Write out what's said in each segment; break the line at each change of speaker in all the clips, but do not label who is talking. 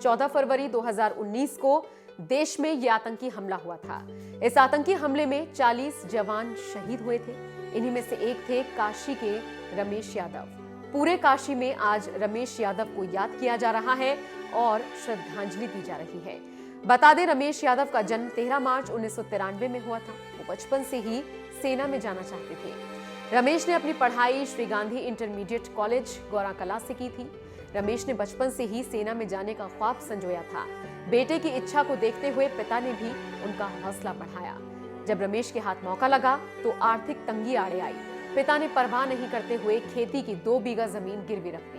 14 फरवरी 2019 को देश में यह आतंकी हमला हुआ था। इस आतंकी हमले में 40 जवान शहीद हुए थे। इन्हीं में से एक थे काशी के रमेश यादव। पूरे काशी में आज रमेश यादव को याद किया जा रहा है और श्रद्धांजलि दी जा रही है। बता दें, रमेश यादव का जन्म 13 मार्च 1993 में हुआ था। वो बचपन से ही सेना में जाना चाहते थे। रमेश ने अपनी पढ़ाई श्री गांधी इंटरमीडिएट कॉलेज गौरा कला से की थी। रमेश ने बचपन से ही सेना में जाने का ख्वाब संजोया था। बेटे की इच्छा को देखते हुए पिता ने भी उनका हौसला बढ़ाया। जब रमेश के हाथ मौका लगा तो आर्थिक तंगी आड़े आई। पिता ने परवाह नहीं करते हुए खेती की 2 बीघा जमीन गिरवी रख दी।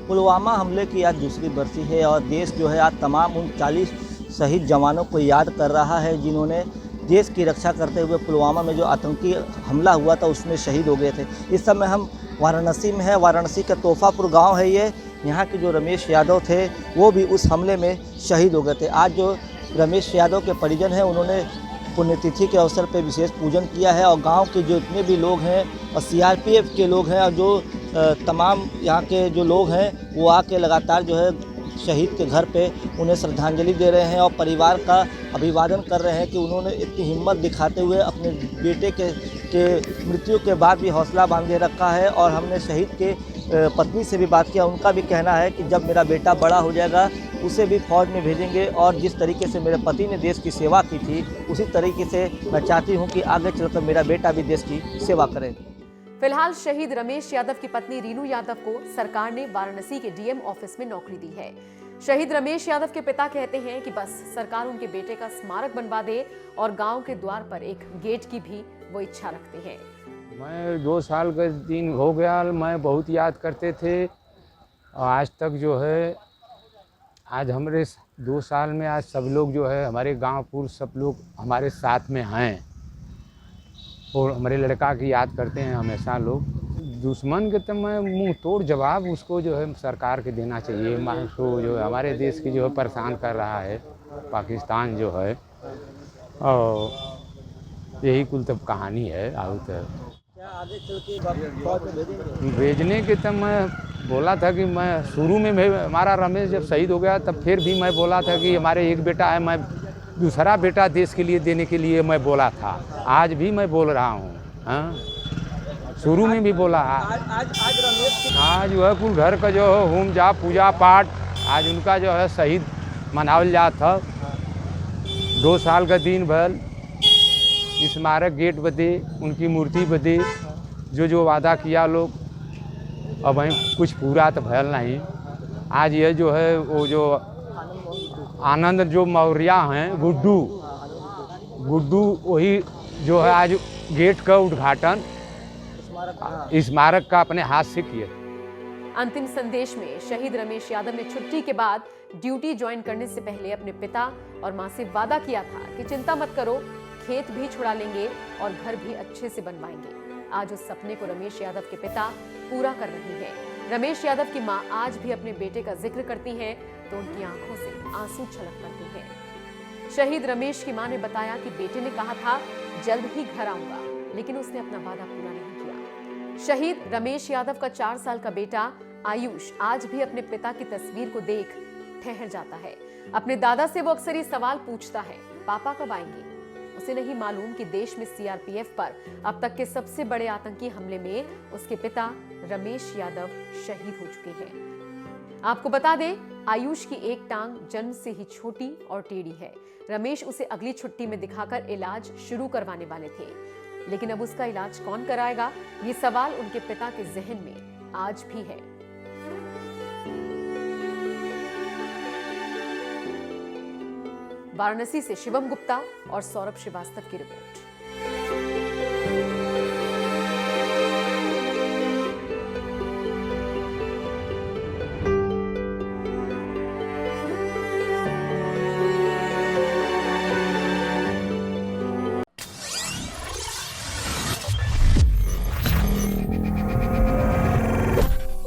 पुलवामा हमले की आज दूसरी बरसी है और देश जो है आज तमाम उन 40 शहीद जवानों को याद कर रहा है जिन्होंने देश की रक्षा करते हुए पुलवामा में जो आतंकी हमला हुआ था उसमें शहीद हो गए थे। इस समय हम वाराणसी में है। वाराणसी का तोहफापुर गांव है ये। यहाँ के जो रमेश यादव थे वो भी उस हमले में शहीद हो गए थे। आज जो रमेश यादव के परिजन हैं उन्होंने पुण्यतिथि के अवसर पर विशेष पूजन किया है और गांव के जो इतने भी लोग हैं और सीआरपीएफ के लोग हैं और जो तमाम यहाँ के जो लोग हैं वो आके लगातार जो है शहीद के घर पे उन्हें श्रद्धांजलि दे रहे हैं और परिवार का अभिवादन कर रहे हैं कि उन्होंने इतनी हिम्मत दिखाते हुए अपने बेटे के मृत्यु के बाद भी हौसला बांधे रखा है। और हमने शहीद के पत्नी से भी बात किया। उनका भी कहना है कि जब मेरा बेटा बड़ा हो जाएगा उसे भी फौज में भेजेंगे और जिस तरीके से मेरे पति ने देश की सेवा की थी उसी तरीके से मैं चाहती हूँ कि आगे चलकर मेरा बेटा भी देश की सेवा करे।
फिलहाल शहीद रमेश यादव की पत्नी रीनू यादव को सरकार ने वाराणसी के डीएम ऑफिस में नौकरी दी है। शहीद रमेश यादव के पिता कहते हैं कि बस सरकार उनके बेटे का स्मारक बनवा दे और गांव के द्वार पर एक गेट की भी वो इच्छा रखते हैं।
मैं 2 साल का दिन हो गया, मैं बहुत याद करते थे और आज तक जो है आज हमारे 2 साल में आज सब लोग जो है हमारे गाँव पूर्व सब लोग हमारे साथ में हैं और हमारे लड़का की याद करते हैं हमेशा लोग। दुश्मन के तो मैं मुंह तोड़ जवाब उसको जो है सरकार के देना चाहिए। उसको जो है हमारे देश की जो है परेशान कर रहा है पाकिस्तान जो है और यही कुल तब कहानी है। आउट है
आगे चल के
भेजने के तब मैं बोला था कि मैं शुरू में हमारा रमेश जब शहीद हो गया तब फिर भी मैं बोला था कि हमारे एक बेटा है, मैं दूसरा बेटा देश के लिए देने के लिए मैं बोला था। आज भी मैं बोल रहा हूँ। हाँ, शुरू में भी बोला। आज जो है कुल घर का जो है होम जा पूजा पाठ आज उनका जो है शहीद मनावल जात था। 2 साल का दिन भर स्मारक गेट बदे उनकी मूर्ति बदे जो वादा किया लोग अब वहीं कुछ पूरा तो भयल नहीं। आज ये जो है वो जो आनंद जो मौर्य हैं गुड्डू वही जो है आज गेट का उद्घाटन स्मारक का अपने हाथ से किया।
अंतिम संदेश में शहीद रमेश यादव ने छुट्टी के बाद ड्यूटी ज्वाइन करने से पहले अपने पिता और मां से वादा किया था कि चिंता मत करो, खेत भी छुड़ा लेंगे और घर भी अच्छे से बनवाएंगे। आज उस सपने को रमेश यादव के पिता पूरा कर रहे हैं। रमेश यादव की मां आज भी अपने बेटे का जिक्र करती हैं तो उनकी आंखों से आंसू छलक पड़ते हैं। शहीद रमेश की मां ने बताया कि बेटे ने कहा था जल्द ही घर आऊंगा, लेकिन उसने अपना वादा पूरा नहीं किया। शहीद रमेश यादव का 4 साल का बेटा आयुष आज भी अपने पिता की तस्वीर को देख ठहर जाता है। अपने दादा से वो अक्सर ये सवाल पूछता है, पापा कब आएंगे? उसे नहीं मालूम कि देश में सीआरपीएफ पर अब तक के सबसे बड़े आतंकी हमले में उसके पिता रमेश यादव शहीद हो चुके हैं। आपको बता दें, आयुष की एक टांग जन्म से ही छोटी और टेढ़ी है। रमेश उसे अगली छुट्टी में दिखाकर इलाज शुरू करवाने वाले थे, लेकिन अब उसका इलाज कौन कराएगा, ये सवाल उनके पिता के जहन में आज भी है। वाराणसी से शिवम गुप्ता और सौरभ श्रीवास्तव की रिपोर्ट।